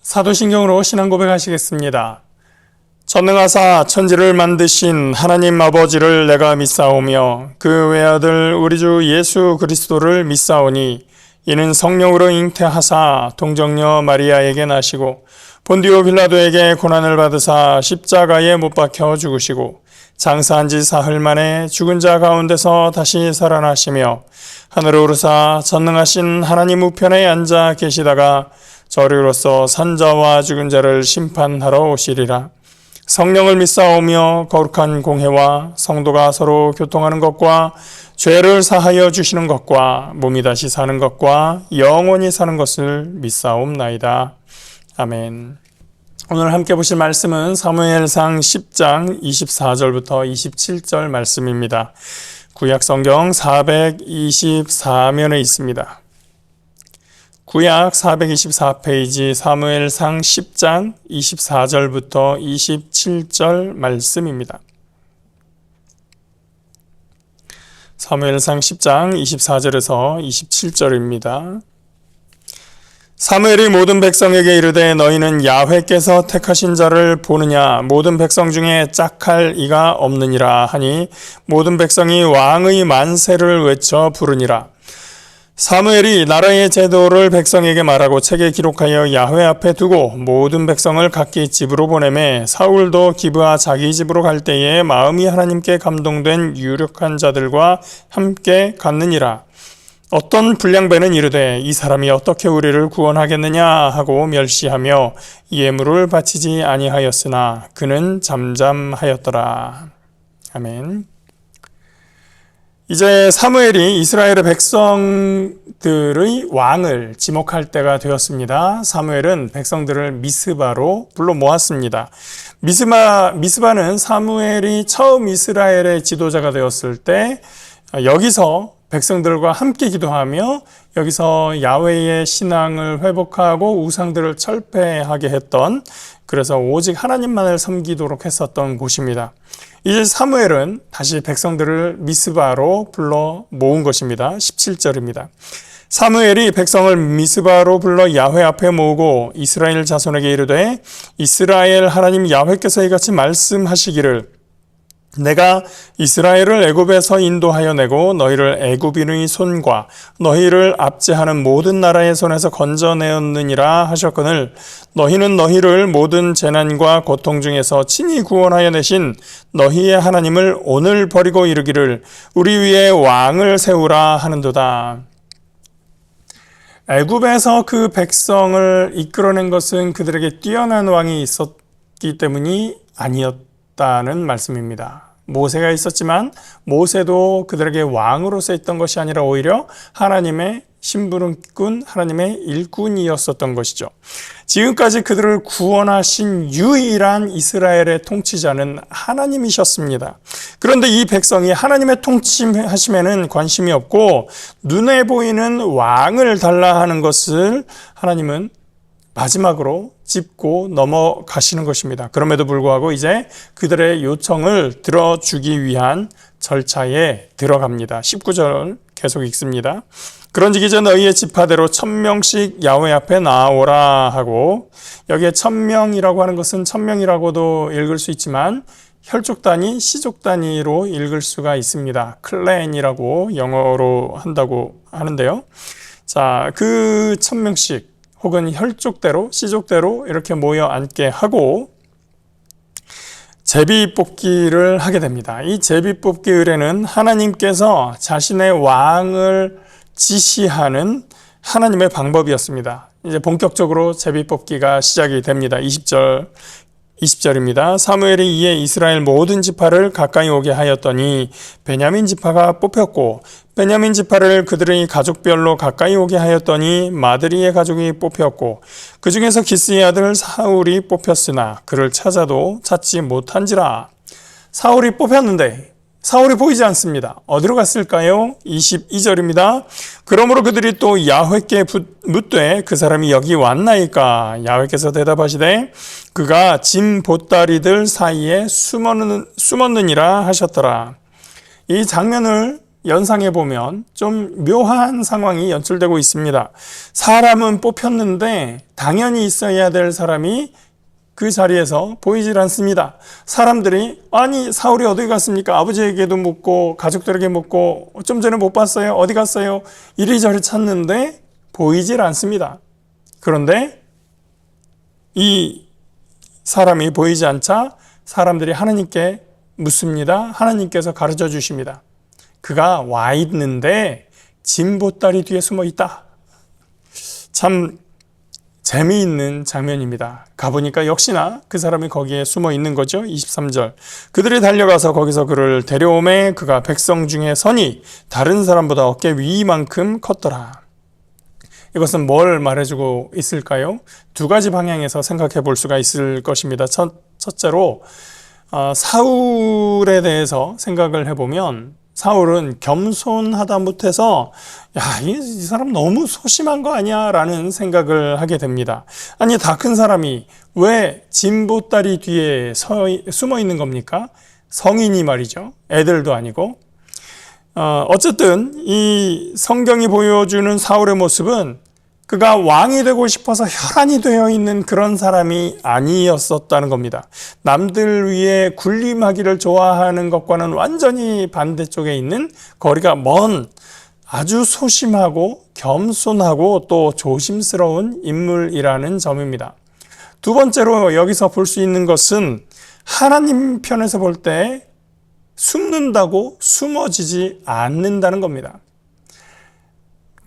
사도신경으로 신앙 고백하시겠습니다. 전능하사 천지를 만드신 하나님 아버지를 내가 믿사오며 그 외아들 우리 주 예수 그리스도를 믿사오니 이는 성령으로 잉태하사 동정녀 마리아에게 나시고 본디오 빌라도에게 고난을 받으사 십자가에 못 박혀 죽으시고 장사한 지 사흘 만에 죽은 자 가운데서 다시 살아나시며 하늘에 오르사 전능하신 하나님 우편에 앉아 계시다가 저리로서 산자와 죽은 자를 심판하러 오시리라. 성령을 믿사오며 거룩한 공회와 성도가 서로 교통하는 것과 죄를 사하여 주시는 것과 몸이 다시 사는 것과 영원히 사는 것을 믿사옵나이다. 아멘. 오늘 함께 보실 말씀은 사무엘상 10장 24절부터 27절 말씀입니다. 구약 성경 424면에 있습니다. 구약 424페이지 사무엘상 10장 24절부터 27절 말씀입니다. 사무엘상 10장 24절에서 27절입니다. 사무엘이 모든 백성에게 이르되 너희는 야훼께서 택하신 자를 보느냐 모든 백성 중에 짝할 이가 없느니라 하니 모든 백성이 왕의 만세를 외쳐 부르니라. 사무엘이 나라의 제도를 백성에게 말하고 책에 기록하여 야훼 앞에 두고 모든 백성을 각기 집으로 보내매 사울도 기브아 자기 집으로 갈 때에 마음이 하나님께 감동된 유력한 자들과 함께 갔느니라. 어떤 불량배는 이르되 이 사람이 어떻게 우리를 구원하겠느냐 하고 멸시하며 예물을 바치지 아니하였으나 그는 잠잠하였더라. 아멘. 이제 사무엘이 이스라엘의 백성들의 왕을 지목할 때가 되었습니다. 사무엘은 백성들을 미스바로 불러 모았습니다. 미스바는 사무엘이 처음 이스라엘의 지도자가 되었을 때 여기서 백성들과 함께 기도하며 여기서 야훼의 신앙을 회복하고 우상들을 철폐하게 했던, 그래서 오직 하나님만을 섬기도록 했었던 곳입니다. 이제 사무엘은 다시 백성들을 미스바로 불러 모은 것입니다. 17절입니다. 사무엘이 백성을 미스바로 불러 야훼 앞에 모으고 이스라엘 자손에게 이르되 이스라엘 하나님 야훼께서 이같이 말씀하시기를 내가 이스라엘을 애굽에서 인도하여 내고 너희를 애굽인의 손과 너희를 압제하는 모든 나라의 손에서 건져내었느니라 하셨거늘 너희는 너희를 모든 재난과 고통 중에서 친히 구원하여 내신 너희의 하나님을 오늘 버리고 이르기를 우리 위에 왕을 세우라 하는도다. 애굽에서 그 백성을 이끌어낸 것은 그들에게 뛰어난 왕이 있었기 때문이 아니었다는 말씀입니다. 모세가 있었지만 모세도 그들에게 왕으로서 있던 것이 아니라 오히려 하나님의 심부름꾼, 하나님의 일꾼이었었던 것이죠. 지금까지 그들을 구원하신 유일한 이스라엘의 통치자는 하나님이셨습니다. 그런데 이 백성이 하나님의 통치하심에는 관심이 없고 눈에 보이는 왕을 달라 하는 것을 하나님은 마지막으로 짚고 넘어가시는 것입니다. 그럼에도 불구하고 이제 그들의 요청을 들어주기 위한 절차에 들어갑니다. 19절 계속 읽습니다. 그런즉 이제 너희의 지파대로 1000명씩 야훼 앞에 나오라 하고, 여기에 1000명이라고 하는 것은 1000명이라고도 읽을 수 있지만 혈족 단위, 시족 단위로 읽을 수가 있습니다. 클랜이라고 영어로 한다고 하는데요. 자, 그 1000명씩 혹은 혈족대로, 씨족대로 이렇게 모여 앉게 하고 제비뽑기를 하게 됩니다. 이 제비뽑기 의례는 하나님께서 자신의 왕을 지시하는 하나님의 방법이었습니다. 이제 본격적으로 제비뽑기가 시작이 됩니다. 20절입니다. 사무엘이 이에 이스라엘 모든 지파를 가까이 오게 하였더니 베냐민 지파가 뽑혔고 베냐민 지파를 그들의 가족별로 가까이 오게 하였더니 마드리의 가족이 뽑혔고 그 중에서 기스의 아들 사울이 뽑혔으나 그를 찾아도 찾지 못한지라. 사울이 뽑혔는데 사울이 보이지 않습니다. 어디로 갔을까요? 22절입니다. 그러므로 그들이 또 야훼께 묻되 그 사람이 여기 왔나이까? 야훼께서 대답하시되 그가 짐 보따리들 사이에 숨었느니라 하셨더라. 이 장면을 연상해 보면 좀 묘한 상황이 연출되고 있습니다. 사람은 뽑혔는데 당연히 있어야 될 사람이 그 자리에서 보이질 않습니다. 사람들이 아니 사울이 어디 갔습니까? 아버지에게도 묻고 가족들에게 묻고 좀 전에 못 봤어요? 어디 갔어요? 이리저리 찾는데 보이질 않습니다. 그런데 이 사람이 보이지 않자 사람들이 하나님께 묻습니다. 하나님께서 가르쳐 주십니다. 그가 와 있는데 진보다리 뒤에 숨어 있다. 참 재미있는 장면입니다. 가보니까 역시나 그 사람이 거기에 숨어 있는 거죠. 23절. 그들이 달려가서 거기서 그를 데려오매 그가 백성 중에 선이 다른 사람보다 어깨 위만큼 컸더라. 이것은 뭘 말해주고 있을까요? 두 가지 방향에서 생각해 볼 수가 있을 것입니다. 첫째로 사울에 대해서 생각을 해보면 사울은 겸손하다 못해서 이 사람 너무 소심한 거 아니야? 라는 생각을 하게 됩니다. 아니 다 큰 사람이 왜 진보다리 뒤에 숨어 있는 겁니까? 성인이 말이죠. 애들도 아니고. 어쨌든 이 성경이 보여주는 사울의 모습은 그가 왕이 되고 싶어서 혈안이 되어 있는 그런 사람이 아니었었다는 겁니다. 남들 위에 군림하기를 좋아하는 것과는 완전히 반대쪽에 있는 거리가 먼 아주 소심하고 겸손하고 또 조심스러운 인물이라는 점입니다. 두 번째로 여기서 볼 수 있는 것은 하나님 편에서 볼 때 숨는다고 숨어지지 않는다는 겁니다.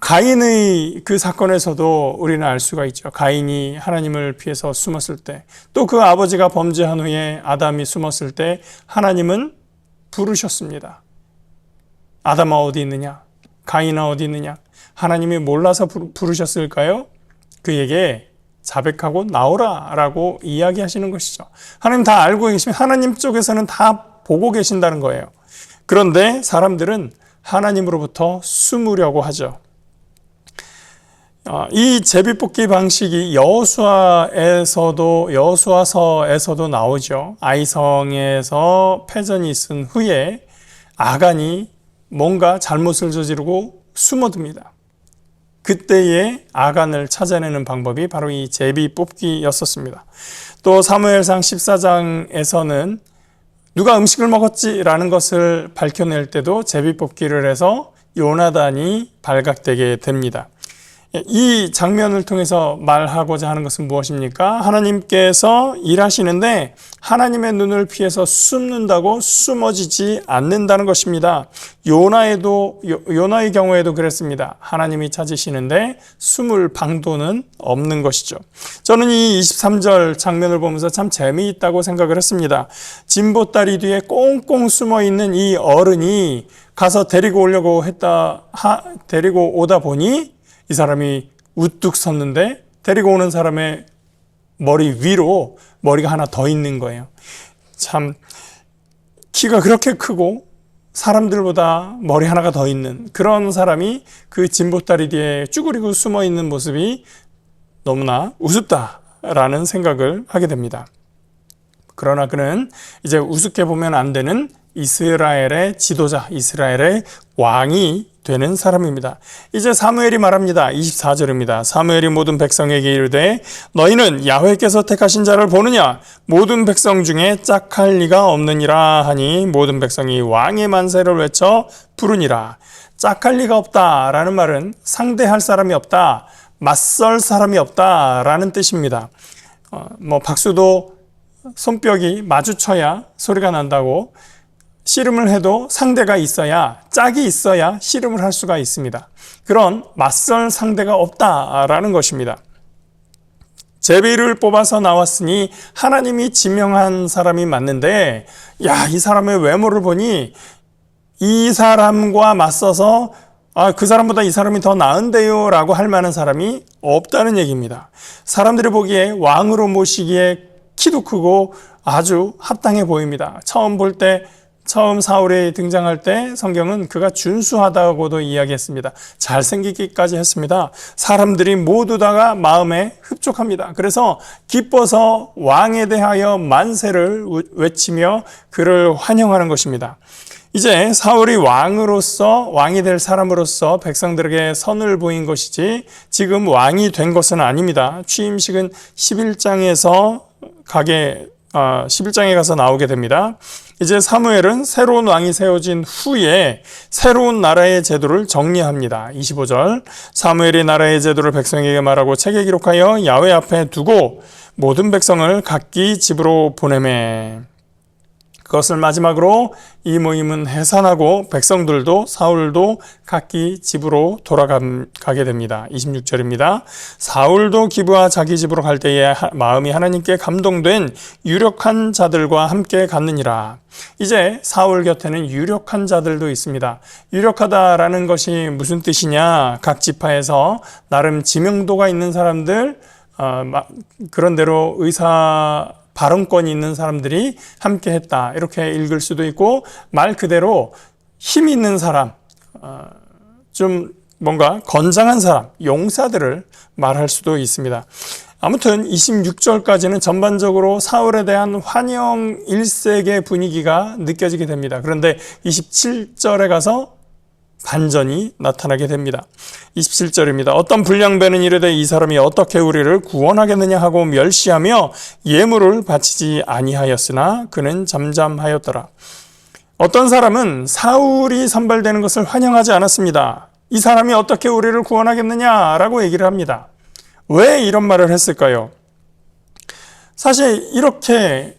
가인의 그 사건에서도 우리는 알 수가 있죠. 가인이 하나님을 피해서 숨었을 때, 또 그 아버지가 범죄한 후에 아담이 숨었을 때 하나님은 부르셨습니다. 아담아 어디 있느냐? 가인아 어디 있느냐? 하나님이 몰라서 부르셨을까요? 그에게 자백하고 나오라 라고 이야기하시는 것이죠. 하나님 다 알고 계시면 하나님 쪽에서는 다 보고 계신다는 거예요. 그런데 사람들은 하나님으로부터 숨으려고 하죠. 이 제비뽑기 방식이 여호수아서에서도 나오죠. 아이성에서 패전이 있은 후에 아간이 뭔가 잘못을 저지르고 숨어듭니다. 그때의 아간을 찾아내는 방법이 바로 이 제비뽑기였었습니다. 또 사무엘상 14장에서는 누가 음식을 먹었지라는 것을 밝혀낼 때도 제비뽑기를 해서 요나단이 발각되게 됩니다. 이 장면을 통해서 말하고자 하는 것은 무엇입니까? 하나님께서 일하시는데 하나님의 눈을 피해서 숨는다고 숨어지지 않는다는 것입니다. 요나의 경우에도 그랬습니다. 하나님이 찾으시는데 숨을 방도는 없는 것이죠. 저는 이 23절 장면을 보면서 참 재미있다고 생각을 했습니다. 진보다리 뒤에 꽁꽁 숨어 있는 이 어른이 가서 데리고 오다 보니 이 사람이 우뚝 섰는데 데리고 오는 사람의 머리 위로 머리가 하나 더 있는 거예요. 참 키가 그렇게 크고 사람들보다 머리 하나가 더 있는 그런 사람이 그 진보다리 뒤에 쭈그리고 숨어 있는 모습이 너무나 우습다라는 생각을 하게 됩니다. 그러나 그는 이제 우습게 보면 안 되는 이스라엘의 지도자, 이스라엘의 왕이 되는 사람입니다. 이제 사무엘이 말합니다. 24절입니다. 사무엘이 모든 백성에게 이르되 너희는 야훼께서 택하신 자를 보느냐? 모든 백성 중에 짝할 리가 없느니라 하니 모든 백성이 왕의 만세를 외쳐 부르니라. 짝할 리가 없다라는 말은 상대할 사람이 없다, 맞설 사람이 없다라는 뜻입니다. 박수도 손뼉이 마주쳐야 소리가 난다고 씨름을 해도 상대가 있어야, 짝이 있어야 씨름을 할 수가 있습니다. 그런 맞설 상대가 없다라는 것입니다. 제비를 뽑아서 나왔으니 하나님이 지명한 사람이 맞는데 이 사람의 외모를 보니 이 사람과 맞서서 그 사람보다 이 사람이 더 나은데요 라고 할 만한 사람이 없다는 얘기입니다. 사람들이 보기에 왕으로 모시기에 키도 크고 아주 합당해 보입니다. 처음 볼 때 처음 사울이 등장할 때 성경은 그가 준수하다고도 이야기했습니다. 잘생기기까지 했습니다. 사람들이 모두 다가 마음에 흡족합니다. 그래서 기뻐서 왕에 대하여 만세를 외치며 그를 환영하는 것입니다. 이제 사울이 왕이 될 사람으로서 백성들에게 선을 보인 것이지 지금 왕이 된 것은 아닙니다. 취임식은 11장에 가서 나오게 됩니다. 이제 사무엘은 새로운 왕이 세워진 후에 새로운 나라의 제도를 정리합니다. 25절 사무엘이 나라의 제도를 백성에게 말하고 책에 기록하여 야훼 앞에 두고 모든 백성을 각기 집으로 보내매. 그것을 마지막으로 이 모임은 해산하고 백성들도 사울도 각기 집으로 돌아가게 됩니다. 26절입니다. 사울도 기브아 자기 집으로 갈 때에 마음이 하나님께 감동된 유력한 자들과 함께 갔느니라. 이제 사울 곁에는 유력한 자들도 있습니다. 유력하다라는 것이 무슨 뜻이냐? 각 지파에서 나름 지명도가 있는 사람들, 그런대로 발언권이 있는 사람들이 함께 했다. 이렇게 읽을 수도 있고, 말 그대로 힘 있는 사람, 좀 뭔가 건장한 사람, 용사들을 말할 수도 있습니다. 아무튼 26절까지는 전반적으로 사울에 대한 환영 일색의 분위기가 느껴지게 됩니다. 그런데 27절에 가서 반전이 나타나게 됩니다. 27절입니다. 어떤 불량배는 이르되 이 사람이 어떻게 우리를 구원하겠느냐 하고 멸시하며 예물을 바치지 아니하였으나 그는 잠잠하였더라. 어떤 사람은 사울이 선발되는 것을 환영하지 않았습니다. 이 사람이 어떻게 우리를 구원하겠느냐라고 얘기를 합니다. 왜 이런 말을 했을까요? 사실 이렇게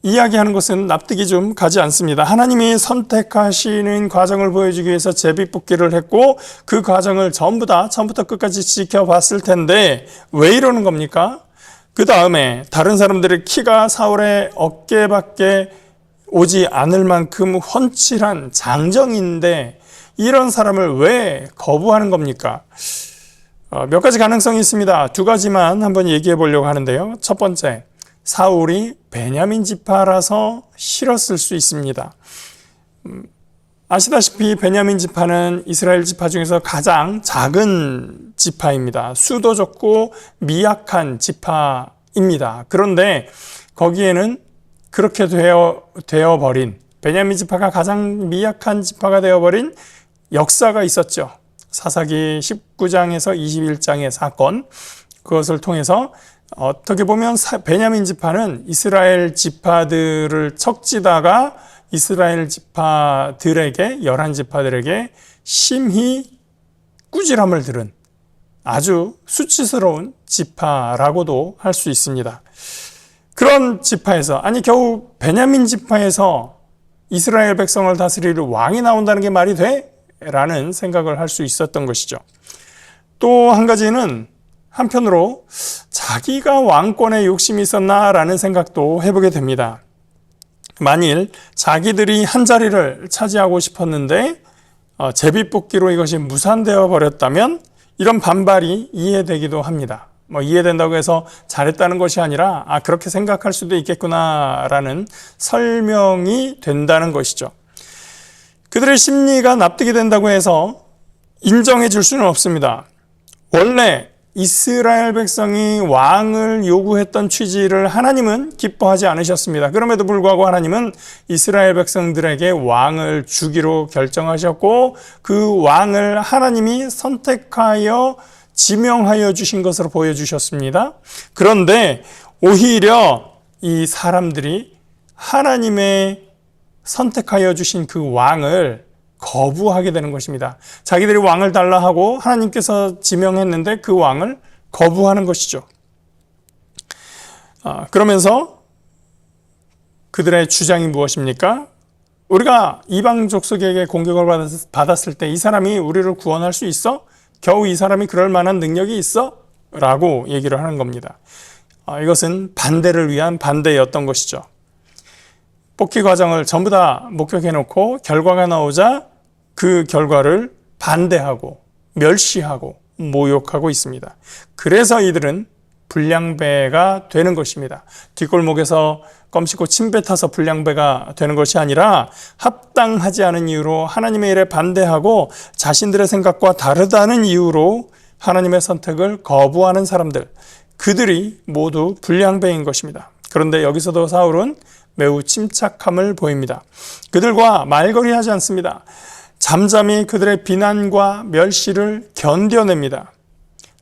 이야기하는 것은 납득이 좀 가지 않습니다. 하나님이 선택하시는 과정을 보여주기 위해서 제비뽑기를 했고 그 과정을 전부 다 처음부터 끝까지 지켜봤을 텐데 왜 이러는 겁니까? 그 다음에 다른 사람들의 키가 사울의 어깨밖에 오지 않을 만큼 훤칠한 장정인데 이런 사람을 왜 거부하는 겁니까? 몇 가지 가능성이 있습니다. 두 가지만 한번 얘기해 보려고 하는데요. 첫 번째, 사울이 베냐민 지파라서 싫었을 수 있습니다. 아시다시피 베냐민 지파는 이스라엘 지파 중에서 가장 작은 지파입니다. 수도 적고 미약한 지파입니다. 그런데 거기에는 그렇게 되어버린, 베냐민 지파가 가장 미약한 지파가 되어버린 역사가 있었죠. 사사기 19장에서 21장의 사건, 그것을 통해서 어떻게 보면 베냐민 지파는 이스라엘 지파들을 척지다가 이스라엘 지파들에게, 11지파들에게 심히 꾸지람을 들은 아주 수치스러운 지파라고도 할 수 있습니다. 그런 지파에서, 겨우 베냐민 지파에서 이스라엘 백성을 다스릴 왕이 나온다는 게 말이 돼? 라는 생각을 할 수 있었던 것이죠. 또 한 가지는 한편으로 자기가 왕권에 욕심이 있었나라는 생각도 해보게 됩니다. 만일 자기들이 한 자리를 차지하고 싶었는데 제비뽑기로 이것이 무산되어 버렸다면 이런 반발이 이해되기도 합니다. 이해된다고 해서 잘했다는 것이 아니라 그렇게 생각할 수도 있겠구나라는 설명이 된다는 것이죠. 그들의 심리가 납득이 된다고 해서 인정해 줄 수는 없습니다. 원래 이스라엘 백성이 왕을 요구했던 취지를 하나님은 기뻐하지 않으셨습니다. 그럼에도 불구하고 하나님은 이스라엘 백성들에게 왕을 주기로 결정하셨고 그 왕을 하나님이 선택하여 지명하여 주신 것으로 보여주셨습니다. 그런데 오히려 이 사람들이 하나님의 선택하여 주신 그 왕을 거부하게 되는 것입니다. 자기들이 왕을 달라 하고 하나님께서 지명했는데 그 왕을 거부하는 것이죠. 그러면서 그들의 주장이 무엇입니까? 우리가 이방 족속에게 공격을 받았을 때 이 사람이 우리를 구원할 수 있어? 겨우 이 사람이 그럴 만한 능력이 있어? 라고 얘기를 하는 겁니다. 이것은 반대를 위한 반대였던 것이죠. 뽑기 과정을 전부 다 목격해 놓고 결과가 나오자 그 결과를 반대하고 멸시하고 모욕하고 있습니다. 그래서 이들은 불량배가 되는 것입니다. 뒷골목에서 껌 씹고 침 뱉어서 불량배가 되는 것이 아니라 합당하지 않은 이유로 하나님의 일에 반대하고 자신들의 생각과 다르다는 이유로 하나님의 선택을 거부하는 사람들, 그들이 모두 불량배인 것입니다. 그런데 여기서도 사울은 매우 침착함을 보입니다. 그들과 말거리하지 않습니다. 잠잠히 그들의 비난과 멸시를 견뎌냅니다.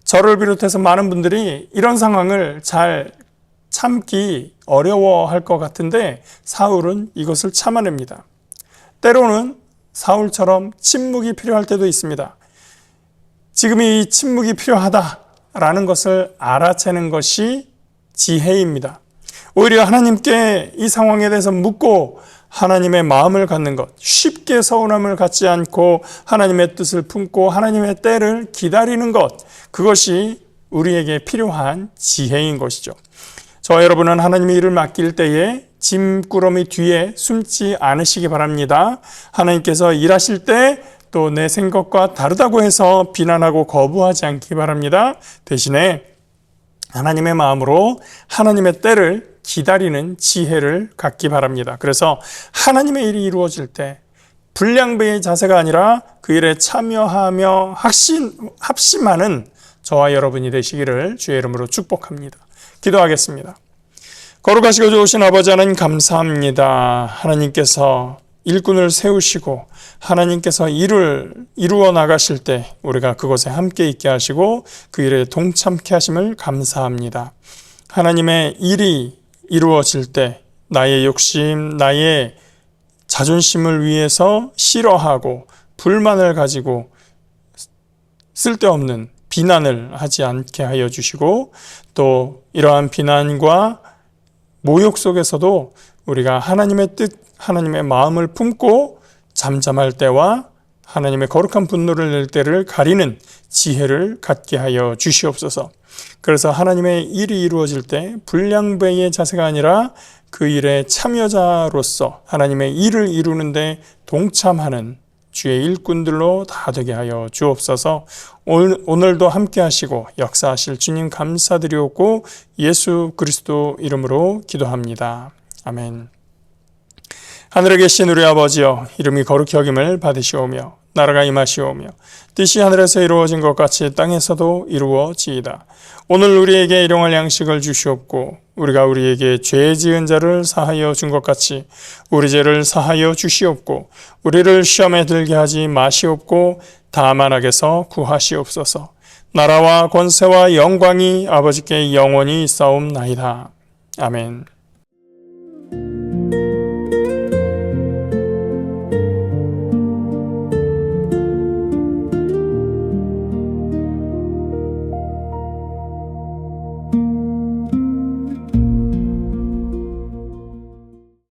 저를 비롯해서 많은 분들이 이런 상황을 잘 참기 어려워할 것 같은데 사울은 이것을 참아냅니다. 때로는 사울처럼 침묵이 필요할 때도 있습니다. 지금 이 침묵이 필요하다라는 것을 알아채는 것이 지혜입니다. 오히려 하나님께 이 상황에 대해서 묻고 하나님의 마음을 갖는 것, 쉽게 서운함을 갖지 않고 하나님의 뜻을 품고 하나님의 때를 기다리는 것, 그것이 우리에게 필요한 지혜인 것이죠. 저와 여러분은 하나님의 일을 맡길 때에 짐꾸러미 뒤에 숨지 않으시기 바랍니다. 하나님께서 일하실 때 또 내 생각과 다르다고 해서 비난하고 거부하지 않기 바랍니다. 대신에 하나님의 마음으로 하나님의 때를 기다리는 지혜를 갖기 바랍니다. 그래서 하나님의 일이 이루어질 때 불량배의 자세가 아니라 그 일에 참여하며 합심하는 저와 여러분이 되시기를 주의 이름으로 축복합니다. 기도하겠습니다. 거룩하시고 좋으신 아버지 하나님 감사합니다. 하나님께서 일꾼을 세우시고 하나님께서 일을 이루어 나가실 때 우리가 그곳에 함께 있게 하시고 그 일에 동참케 하심을 감사합니다. 하나님의 일이 이루어질 때 나의 욕심, 나의 자존심을 위해서 싫어하고 불만을 가지고 쓸데없는 비난을 하지 않게 하여 주시고 또 이러한 비난과 모욕 속에서도 우리가 하나님의 뜻, 하나님의 마음을 품고 잠잠할 때와 하나님의 거룩한 분노를 낼 때를 가리는 지혜를 갖게 하여 주시옵소서. 그래서 하나님의 일이 이루어질 때 불량배의 자세가 아니라 그 일의 참여자로서 하나님의 일을 이루는데 동참하는 주의 일꾼들로 다 되게 하여 주옵소서. 오늘도 함께 하시고 역사하실 주님 감사드리옵고 예수 그리스도 이름으로 기도합니다. 아멘. 하늘에 계신 우리 아버지여, 이름이 거룩히 여김을 받으시오며 나라가 임하시오며 뜻이 하늘에서 이루어진 것 같이 땅에서도 이루어지이다. 오늘 우리에게 일용할 양식을 주시옵고 우리가 우리에게 죄 지은 자를 사하여 준 것 같이 우리 죄를 사하여 주시옵고 우리를 시험에 들게 하지 마시옵고 다만 악에서 구하시옵소서. 나라와 권세와 영광이 아버지께 영원히 있사옵나이다. 아멘.